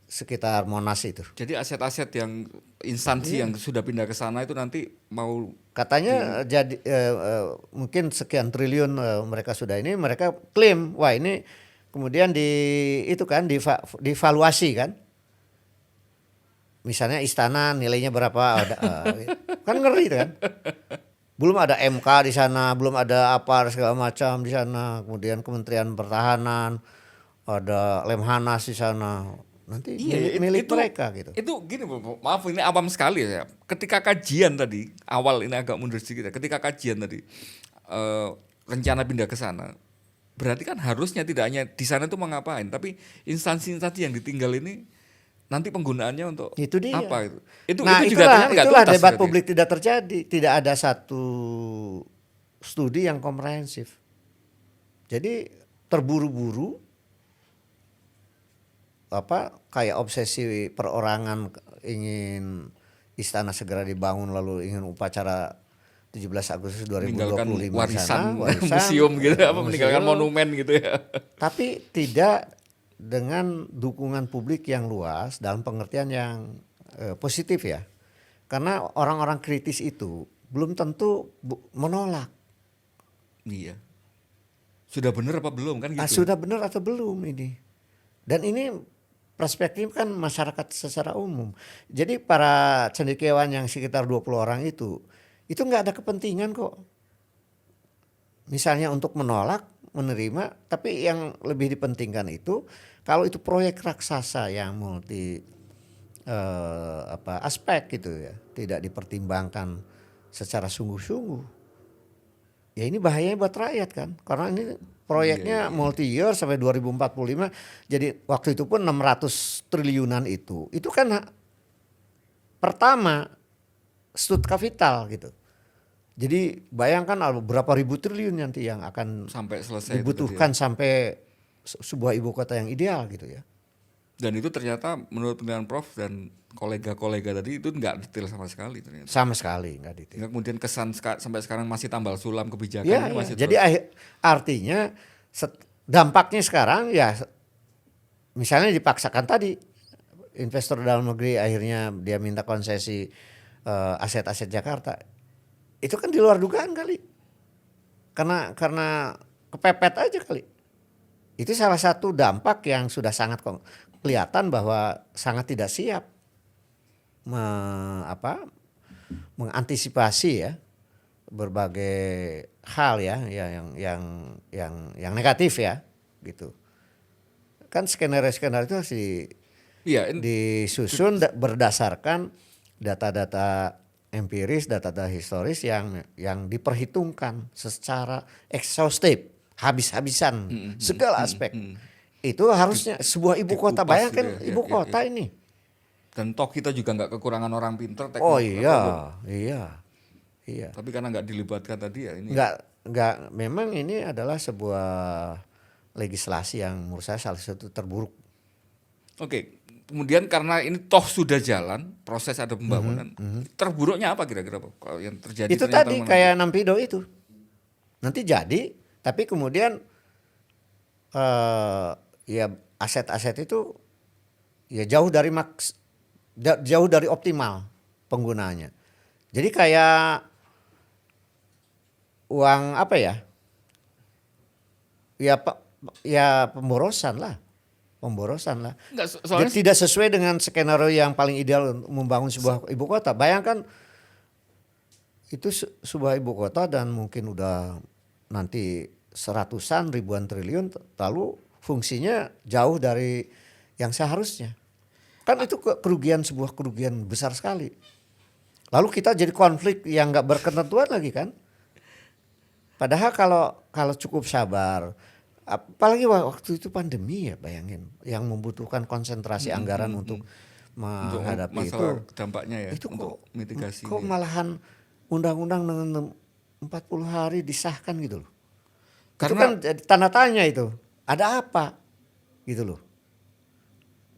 sekitar Monas itu. Jadi aset-aset yang instansi yang sudah pindah ke sana itu nanti mau katanya jadi mungkin sekian triliun mereka sudah ini mereka klaim wah ini kemudian divaluasi kan. Misalnya istana nilainya berapa kan ngeri itu kan. Belum ada MK di sana, belum ada apa segala macam di sana. Kemudian Kementerian Pertahanan, ada Lemhanas di sana. Nanti milik mereka gitu. Itu gini, maaf ini awam sekali ya. Ketika kajian tadi, awal ini agak mundur sedikit ya. Ketika kajian tadi rencana pindah ke sana, berarti kan harusnya tidak hanya di sana itu mau ngapain, tapi instansi-instansi yang ditinggal ini nanti penggunaannya untuk itu dia. apa itu? Itu nah, juga itulah debat publik tidak terjadi, tidak ada satu studi yang komprehensif. Jadi terburu-buru kayak obsesi perorangan ingin istana segera dibangun lalu ingin upacara 17 Agustus 2025 warisan museum gitu meninggalkan monumen gitu ya. Tapi tidak dengan dukungan publik yang luas dalam pengertian yang positif ya. Karena orang-orang kritis itu belum tentu menolak. Iya. Sudah benar apa belum kan gitu. Sudah benar atau belum ini. Dan ini perspektif kan masyarakat secara umum. Jadi para cendekiawan yang sekitar 20 orang itu nggak ada kepentingan kok. Misalnya untuk menolak, menerima, tapi yang lebih dipentingkan itu kalau itu proyek raksasa yang multi aspek gitu ya, tidak dipertimbangkan secara sungguh-sungguh. Ya ini bahayanya buat rakyat kan, karena ini proyeknya multi year sampai 2045. Jadi waktu itu pun 600 triliunan itu kan pertama stud kapital gitu. Jadi bayangkan berapa ribu triliun nanti yang akan sampai selesai dibutuhkan sampai sebuah ibu kota yang ideal gitu ya. Dan itu ternyata menurut penilaian Prof dan kolega-kolega tadi itu nggak detail sama sekali ternyata. Sama sekali nggak detail. Sehingga kemudian kesan sampai sekarang masih tambal sulam kebijakan Ya, ini ya. masih Jadi terus. artinya dampaknya sekarang ya misalnya dipaksakan tadi investor dalam negeri akhirnya dia minta konsesi aset-aset Jakarta. Itu kan di luar dugaan kali. Karena kepepet aja kali. Itu salah satu dampak yang sudah sangat kelihatan bahwa sangat tidak siap mengantisipasi ya berbagai hal ya yang negatif ya gitu. Kan skenario-skenario itu harus Iya, disusun berdasarkan data-data empiris, data-data historis yang diperhitungkan secara exhaustive, habis-habisan segala aspek. Itu harusnya sebuah ibu kota, dikupas bayangkan gitu ya, ibu ya, kota ya. ini. Dan toh kita juga nggak kekurangan orang pinter Oh teknokrat. iya. Tapi karena nggak dilibatkan tadi ya ini. Enggak, memang ini adalah sebuah legislasi yang menurut saya salah satu terburuk. Oke, kemudian karena ini toh sudah jalan, proses ada pembangunan. Terburuknya apa kira-kira Pak? Kalau yang terjadi Itu ternyata tadi menanti. kayak Nampido itu. Nanti jadi, tapi kemudian ya aset-aset itu ya jauh dari optimal penggunaannya. Jadi kayak uang apa ya? Ya pemborosan lah. Enggak, Dia soalnya tidak sesuai dengan skenario yang paling ideal untuk membangun sebuah ibu kota. Bayangkan itu sebuah ibu kota dan mungkin udah nanti seratusan ribuan triliun, lalu fungsinya jauh dari yang seharusnya. Kan itu sebuah kerugian besar sekali. Lalu kita jadi konflik yang nggak berketentuan lagi kan. Padahal kalau cukup sabar, apalagi waktu itu pandemi ya, bayangin, yang membutuhkan konsentrasi anggaran untuk menghadapi masalah itu. dampaknya ya Itu untuk mitigasi. kok malahan undang-undang dengan 40 hari disahkan gitu loh. Itu Karena kan jadi tanda tanya itu. Ada apa? Gitu loh.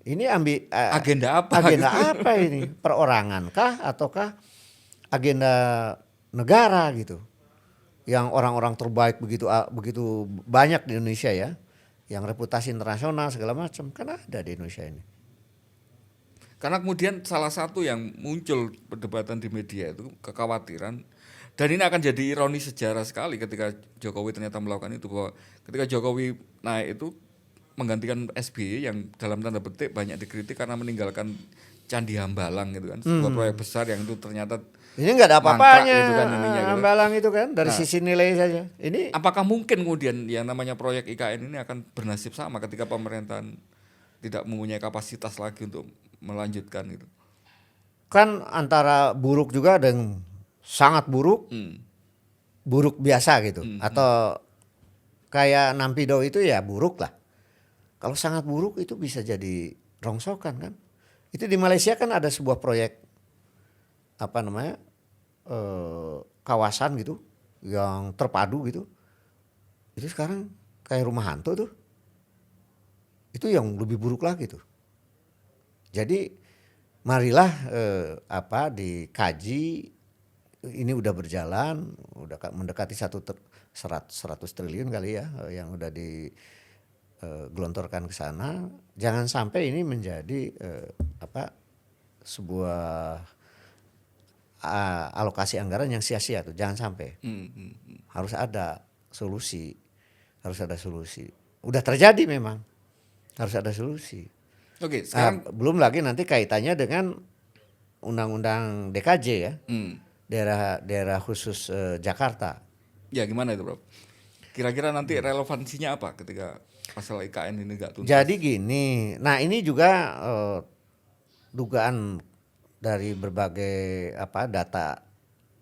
Ini agenda apa? agenda apa ini? Perorangan kah ataukah agenda negara gitu? Yang orang-orang terbaik begitu banyak di Indonesia ya, yang reputasi internasional segala macam kan ada di Indonesia ini. Karena kemudian salah satu yang muncul perdebatan di media itu kekhawatiran, dan ini akan jadi ironi sejarah sekali ketika Jokowi ternyata melakukan itu, bahwa ketika Jokowi naik itu menggantikan SBY yang dalam tanda petik banyak dikritik karena meninggalkan Candi Hambalang gitu kan, sebuah proyek besar yang itu ternyata Ini nggak ada mangkrak apa-apanya gitu kan ininya gitu. Hambalang itu kan dari Nah, sisi nilai saja. Ini apakah mungkin kemudian yang namanya proyek IKN ini akan bernasib sama ketika pemerintahan tidak mempunyai kapasitas lagi untuk melanjutkan itu? kan antara buruk juga ada yang sangat buruk, buruk biasa gitu. Atau kayak Nampido itu ya buruk lah. Kalau sangat buruk itu bisa jadi rongsokan kan. Itu di Malaysia kan ada sebuah proyek apa namanya kawasan gitu yang terpadu gitu. Itu sekarang kayak rumah hantu tuh. Itu yang lebih buruk lagi tuh. Jadi marilah dikaji, ini udah berjalan, udah mendekati 100 triliun kali ya yang udah digelontorkan ke sana. Jangan sampai ini menjadi sebuah alokasi anggaran yang sia-sia tuh, jangan sampai. Harus ada solusi, Udah terjadi memang, harus ada solusi. Oke, sekarang Belum lagi nanti kaitannya dengan undang-undang DKJ ya, daerah khusus Jakarta. ya gimana itu Bro? Kira-kira nanti relevansinya apa ketika pasal IKN ini nggak tuntas? Jadi gini, nah ini juga dugaan dari berbagai data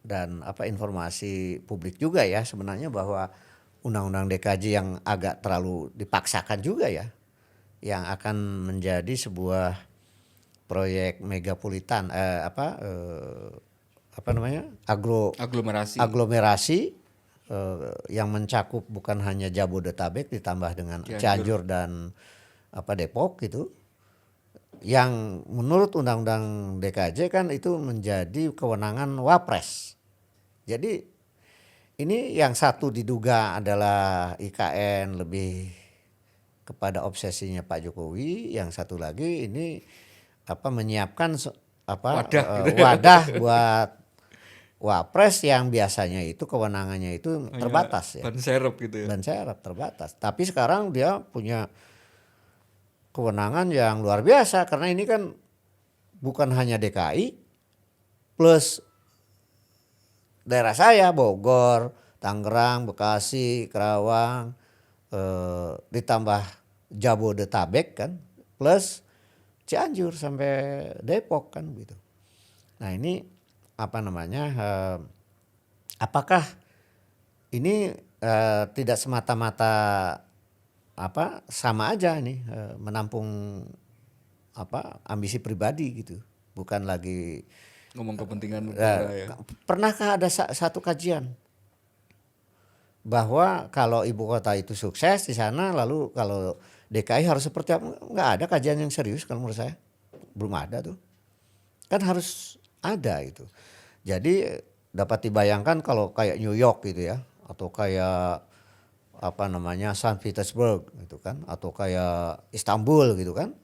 dan informasi publik juga ya sebenarnya, bahwa undang-undang DKJ yang agak terlalu dipaksakan juga ya, yang akan menjadi sebuah proyek megapolitan aglomerasi yang mencakup bukan hanya Jabodetabek ditambah dengan Cianjur dan Depok gitu. yang menurut Undang-Undang DKJ kan itu menjadi kewenangan Wapres. Jadi ini yang satu diduga adalah IKN lebih kepada obsesinya Pak Jokowi, yang satu lagi ini menyiapkan Wadah gitu ya. wadah buat Wapres yang biasanya itu kewenangannya itu Hanya terbatas ya. ban serep gitu ya. Dan saya terbatas. Tapi sekarang dia punya kewenangan yang luar biasa karena ini kan bukan hanya DKI plus daerah saya Bogor, Tangerang, Bekasi, Karawang, ditambah Jabodetabek kan, plus Cianjur sampai Depok kan gitu. Nah ini apakah ini tidak semata-mata sama aja nih menampung ambisi pribadi gitu, bukan lagi Ngomong kepentingan negara ya. pernahkah ada satu kajian bahwa kalau ibu kota itu sukses di sana lalu kalau DKI harus seperti apa? Nggak ada kajian yang serius kalau menurut saya, belum ada tuh, kan harus ada itu. Jadi dapat dibayangkan kalau kayak New York gitu ya, atau kayak Saint Petersburg gitu kan, atau kayak Istanbul gitu kan,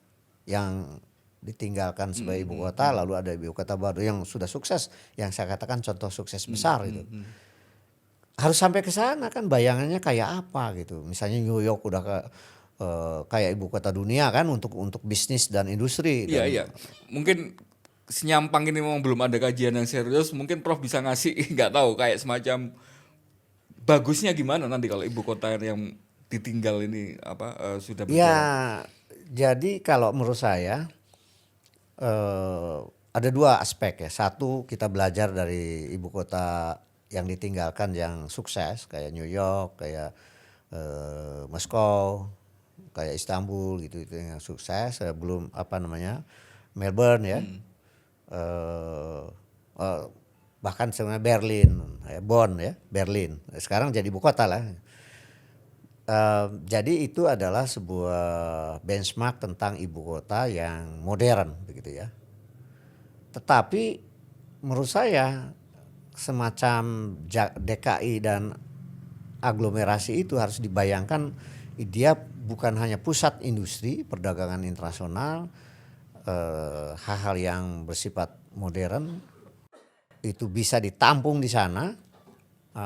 yang ditinggalkan sebagai ibu kota lalu ada ibu kota baru yang sudah sukses, yang saya katakan contoh sukses besar gitu. Harus sampai ke sana kan, bayangannya kayak apa gitu. Misalnya New York udah kayak ibu kota dunia kan untuk bisnis dan industri Iya, dan iya. Mungkin senyampang ini memang belum ada kajian yang serius. Mungkin Prof bisa ngasih nggak tahu kayak semacam bagusnya gimana nanti kalau ibu kota yang ditinggal ini sudah ya. berjalan. Jadi kalau menurut saya ada dua aspek ya. Satu, kita belajar dari ibu kota yang ditinggalkan yang sukses kayak New York, kayak Moskow, kayak Istanbul gitu itu yang sukses. Belum Melbourne ya. Eh, eh, Bahkan sebenarnya Berlin, Bonn ya, Berlin. Sekarang jadi ibu kota lah. Jadi itu adalah sebuah benchmark tentang ibu kota yang modern begitu ya. Tetapi menurut saya semacam DKI dan aglomerasi itu harus dibayangkan dia bukan hanya pusat industri, perdagangan internasional, hal-hal yang bersifat modern itu bisa ditampung di sana,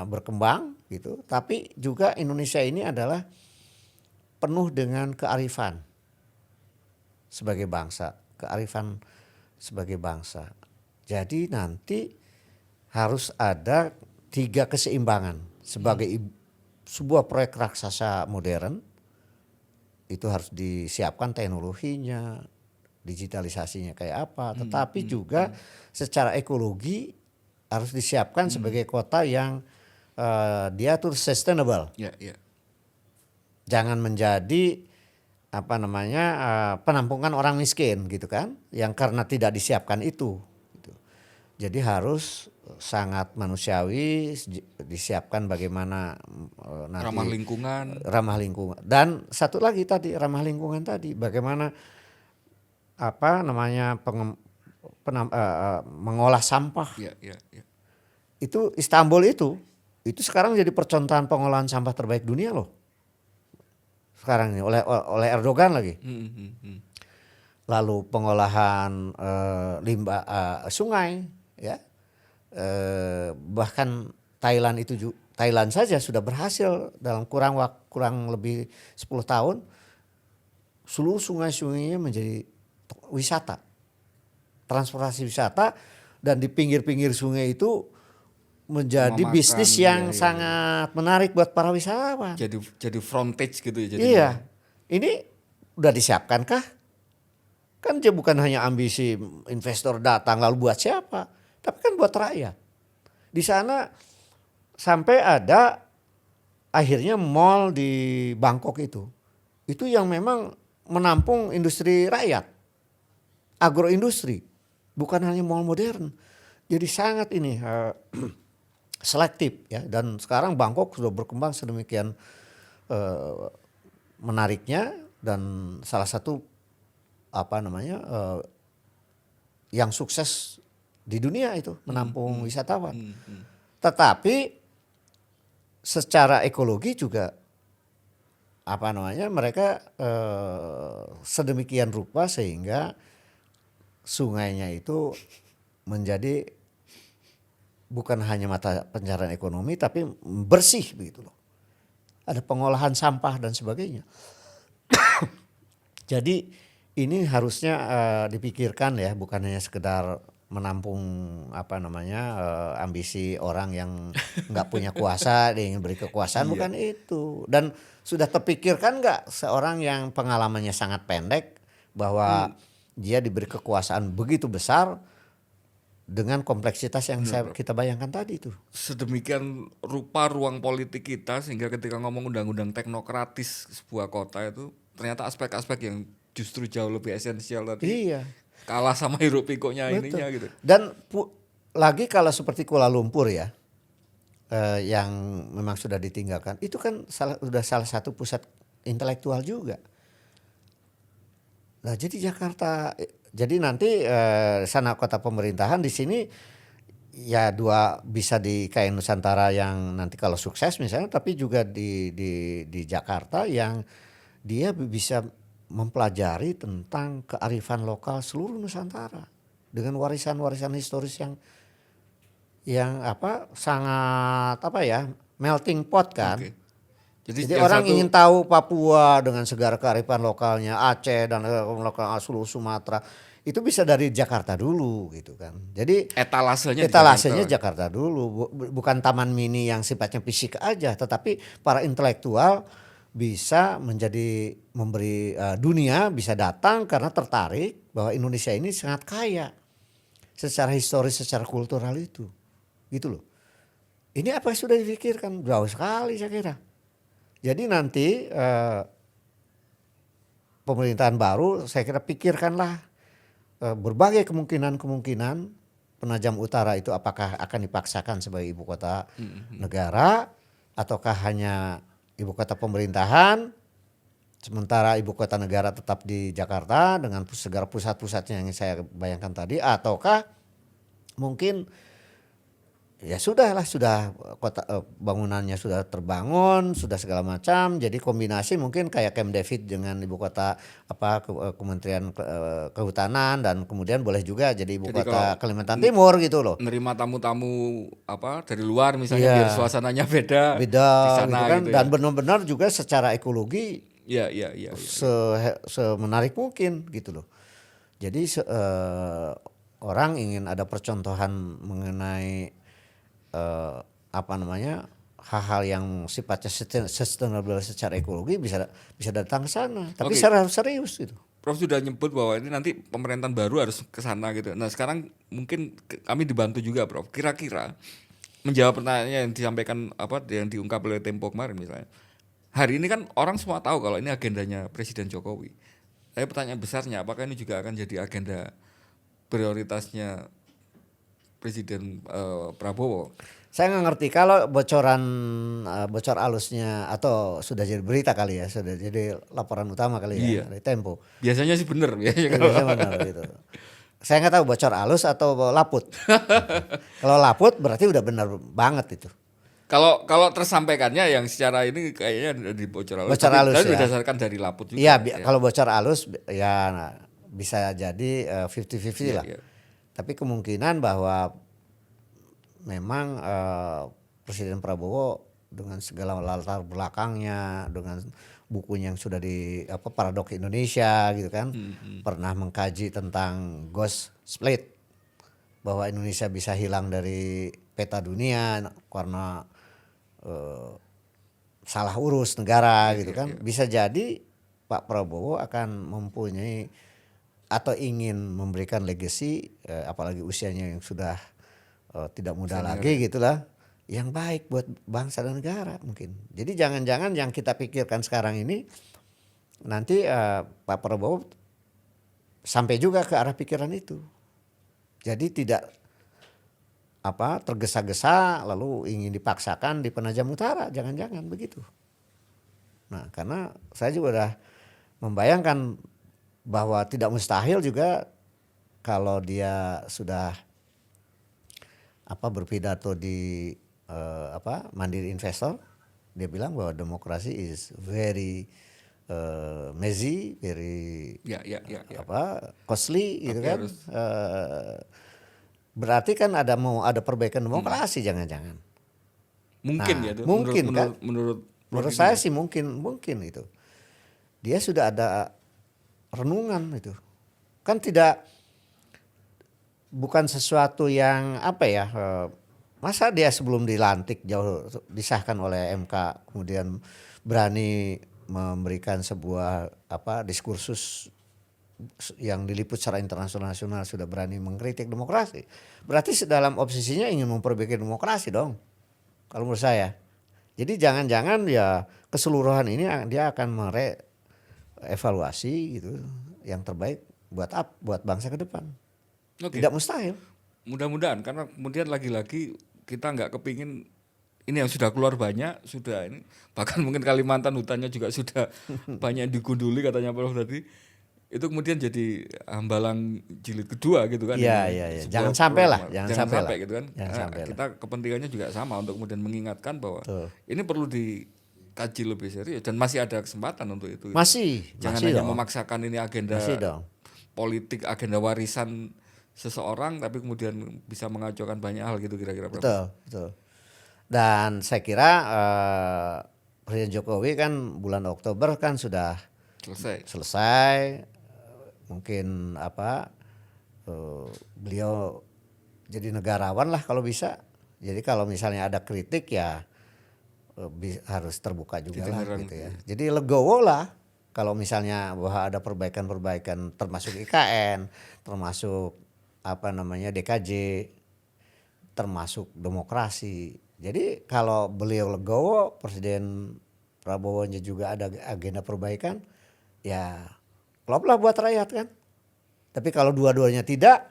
berkembang gitu. Tapi juga Indonesia ini adalah penuh dengan kearifan sebagai bangsa, kearifan sebagai bangsa. Jadi nanti harus ada tiga keseimbangan sebagai sebuah proyek raksasa modern. Itu harus disiapkan teknologinya, digitalisasinya kayak apa, tetapi juga secara ekologi harus disiapkan sebagai kota yang dia tuh sustainable. Ya, ya. Jangan menjadi penampungan orang miskin gitu kan, yang karena tidak disiapkan itu gitu. Jadi harus sangat manusiawi, disiapkan bagaimana nanti ramah lingkungan. Dan satu lagi tadi ramah lingkungan tadi, bagaimana mengolah sampah. Ya, ya, ya. Itu Istanbul itu sekarang jadi percontohan pengolahan sampah terbaik dunia loh. Sekarang ini oleh Erdogan lagi. Lalu pengolahan limbah sungai ya. Bahkan Thailand saja sudah berhasil dalam kurang lebih 10 tahun seluruh sungai-sungainya menjadi wisata, transportasi wisata, dan di pinggir-pinggir sungai itu menjadi bisnis yang sangat menarik buat para wisatawan. Jadi frontage gitu ya. Iya, ini udah disiapkankah? Kan dia bukan hanya ambisi investor datang lalu buat siapa, tapi kan buat rakyat. Di sana sampai ada akhirnya mall di Bangkok itu yang memang menampung industri rakyat, agroindustri, bukan hanya mall modern. Jadi sangat ini selektif ya, dan sekarang Bangkok sudah berkembang sedemikian menariknya, dan salah satu yang sukses di dunia itu menampung wisatawan. Tetapi secara ekologi juga mereka sedemikian rupa sehingga sungainya itu menjadi bukan hanya mata pencaharian ekonomi tapi bersih begitu loh. Ada pengolahan sampah dan sebagainya. Jadi ini harusnya dipikirkan ya, bukan hanya sekedar menampung ambisi orang yang nggak punya kuasa, dia ingin beri kekuasaan, bukan itu. Dan sudah terpikirkan nggak seorang yang pengalamannya sangat pendek bahwa dia diberi kekuasaan begitu besar dengan kompleksitas yang kita bayangkan tadi itu. Sedemikian rupa ruang politik kita sehingga ketika ngomong undang-undang teknokratis sebuah kota itu ternyata aspek-aspek yang justru jauh lebih esensial tadi. Iya. Kalah sama hiruk pikuknya ininya gitu. Dan lagi kalau seperti Kuala Lumpur ya, yang memang sudah ditinggalkan, itu kan sudah salah satu pusat intelektual juga. Nah jadi Jakarta, jadi nanti sana kota pemerintahan, di sini ya dua bisa di KN Nusantara yang nanti kalau sukses misalnya, tapi juga di Jakarta yang dia bisa mempelajari tentang kearifan lokal seluruh Nusantara dengan warisan-warisan historis yang sangat melting pot kan. Okay. Jadi orang ingin tahu Papua dengan segala kearifan lokalnya, Aceh dan lokal seluruh Sumatera, itu bisa dari Jakarta dulu gitu kan. Jadi etalasenya Jakarta dulu, bukan taman mini yang sifatnya fisik aja, tetapi para intelektual bisa memberi dunia bisa datang karena tertarik bahwa Indonesia ini sangat kaya secara historis, secara kultural itu, gitu loh. Ini apa yang sudah dipikirkan jauh sekali saya kira. Jadi nanti pemerintahan baru saya kira pikirkanlah berbagai kemungkinan Penajam Utara itu apakah akan dipaksakan sebagai ibu kota negara ataukah hanya ibu kota pemerintahan, sementara ibu kota negara tetap di Jakarta dengan segala pusat-pusatnya yang saya bayangkan tadi, ataukah mungkin ya sudah kota bangunannya sudah terbangun, sudah segala macam, jadi kombinasi mungkin kayak Camp David dengan ibu kota Kementerian Kehutanan, dan kemudian boleh juga jadi ibu kota Kalimantan Timur gitu loh. Nerima tamu-tamu dari luar misalnya biar suasananya beda di sana gitu kan, gitu dan benar-benar juga secara ekologi semenarik mungkin gitu loh. Jadi orang ingin ada percontohan mengenai hal-hal yang sifatnya sustainable secara ekologi bisa datang ke sana, tapi secara serius gitu. Prof sudah nyebut bahwa ini nanti pemerintahan baru harus ke sana gitu. Nah, sekarang mungkin kami dibantu juga, Prof. Kira-kira menjawab pertanyaan yang disampaikan yang diungkap oleh Tempo kemarin misalnya. Hari ini kan orang semua tahu kalau ini agendanya Presiden Jokowi. Tapi pertanyaan besarnya apakah ini juga akan jadi agenda prioritasnya Presiden Prabowo? Saya nggak ngerti kalau bocor alusnya atau sudah jadi berita kali ya, sudah jadi laporan utama kali ya dari Tempo. Biasanya sih benar, biasanya benar gitu. Saya nggak tahu bocor alus atau laput. Kalau laput berarti udah benar banget itu. Kalau tersampaikannya yang secara ini kayaknya di bocor alus. Bocor alus tapi ya. Berdasarkan dari laput juga. Iya, kalau bocor alus ya bisa jadi 50-50 lah. Iya. Tapi kemungkinan bahwa memang Presiden Prabowo dengan segala latar belakangnya, dengan bukunya yang sudah Paradoks Indonesia gitu kan, pernah mengkaji tentang Ghost Split, bahwa Indonesia bisa hilang dari peta dunia karena salah urus negara gitu kan. Bisa jadi Pak Prabowo akan mempunyai atau ingin memberikan legacy, apalagi usianya yang sudah tidak muda lagi gitulah, yang baik buat bangsa dan negara mungkin. Jadi jangan-jangan yang kita pikirkan sekarang ini nanti Pak Prabowo sampai juga ke arah pikiran itu. Jadi tidak tergesa-gesa lalu ingin dipaksakan di Penajam Utara, jangan-jangan begitu. Nah, karena saya juga udah membayangkan bahwa tidak mustahil juga kalau dia sudah berpidato di Mandiri Investor, dia bilang bahwa demokrasi is very messy, very Ya. costly gitu Oke, kan. harus Berarti kan mau ada perbaikan demokrasi jangan-jangan. mungkin Nah, ya itu mungkin kan? menurut Menurut Prof ini saya ya. sih mungkin itu. Dia sudah ada renungan itu. Kan bukan sesuatu yang masa dia sebelum dilantik jauh disahkan oleh MK kemudian berani memberikan sebuah diskursus yang diliput secara internasional sudah berani mengkritik demokrasi. Berarti dalam obsesinya ingin memperbaiki demokrasi dong. Kalau menurut saya. Jadi jangan-jangan ya keseluruhan ini dia akan evaluasi gitu yang terbaik buat bangsa ke depan. Oke. Tidak mustahil. Mudah-mudahan karena kemudian lagi-lagi kita nggak kepingin ini yang sudah keluar banyak sudah ini bahkan mungkin Kalimantan hutannya juga sudah banyak digunduli katanya Prof tadi itu kemudian jadi hambalang jilid kedua gitu kan. Iya, Ini iya, iya. sebuah Jangan sampai lah, program. jangan Jangan sampai sampai lah. gitu kan. Jangan sampai lah. Kita kepentingannya juga sama untuk kemudian mengingatkan bahwa Betul. ini perlu dikaji lebih serius dan masih ada kesempatan untuk itu. Masih Jangan hanya dong. memaksakan ini agenda Masih dong. politik, agenda warisan seseorang tapi kemudian bisa mengacaukan banyak hal gitu kira-kira Prof. Betul. Dan saya kira Presiden Jokowi kan bulan Oktober kan sudah selesai. Mungkin beliau jadi negarawan lah kalau bisa. Jadi kalau misalnya ada kritik ya harus terbuka juga lah gitu ya. Jadi legowo lah kalau misalnya bahwa ada perbaikan-perbaikan termasuk IKN, termasuk DKJ, termasuk demokrasi. Jadi kalau beliau legowo, Presiden Prabowo juga ada agenda perbaikan, ya klop lah buat rakyat kan. Tapi kalau dua-duanya tidak,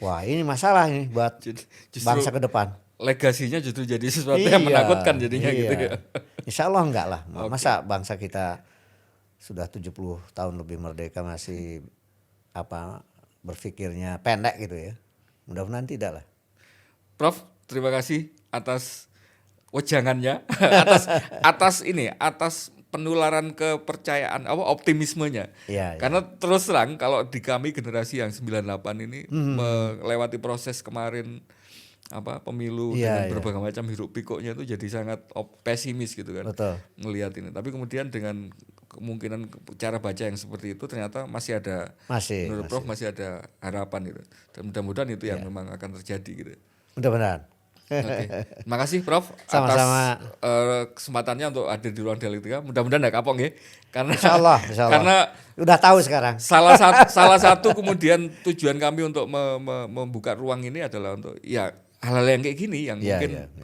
wah ini masalah ini buat bangsa ke depan. Legasinya justru jadi sesuatu yang menakutkan jadinya gitu ya. Insya Allah enggak lah. Masa bangsa kita sudah 70 tahun lebih merdeka masih berpikirnya pendek gitu ya. Mudah-mudahan tidak lah. Prof, terima kasih atas wejangannya, atas penularan kepercayaan optimismenya. Ya, karena terus terang kalau di kami generasi yang 98 ini melewati proses kemarin pemilu dengan berbagai macam hiruk pikuknya itu jadi sangat pesimis gitu kan. Betul. Ngelihat ini. Tapi kemudian dengan kemungkinan cara baca yang seperti itu ternyata masih ada menurut Prof masih ada harapan gitu. Dan mudah-mudahan itu yang memang akan terjadi gitu. Mudah-mudahan. Oke. Terima kasih Prof Sama-sama. atas kesempatannya untuk hadir di ruang dialektika. Mudah-mudahan enggak kapok nggih. Karena Insya Allah. karena udah tahu sekarang. Salah satu kemudian tujuan kami untuk membuka ruang ini adalah untuk hal-hal yang kayak gini yang mungkin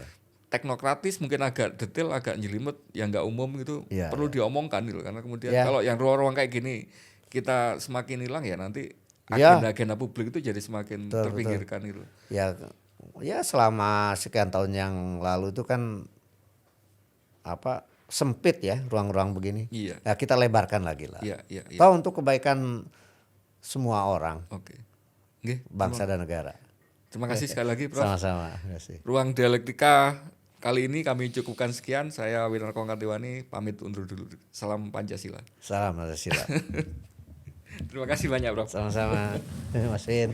teknokratis, mungkin agak detail, agak nyelimet, yang nggak umum gitu perlu diomongkan gitu. Karena kemudian kalau yang ruang-ruang kayak gini kita semakin hilang ya nanti agenda-agenda publik itu jadi semakin terpinggirkan gitu. Ya selama sekian tahun yang lalu itu kan sempit ya ruang-ruang begini. Iya. Ya kita lebarkan lagi lah. Iya. Tahu untuk kebaikan semua orang. Oke. Nggih, bangsa dan negara. Terima kasih sekali lagi Prof. Sama-sama. Terima kasih. Ruang dialektika kali ini kami cukupkan sekian. Saya Winarko Kartiwani pamit undur dulu. Salam Pancasila. Salam Pancasila. Terima kasih banyak Prof. Sama-sama. Mas Win.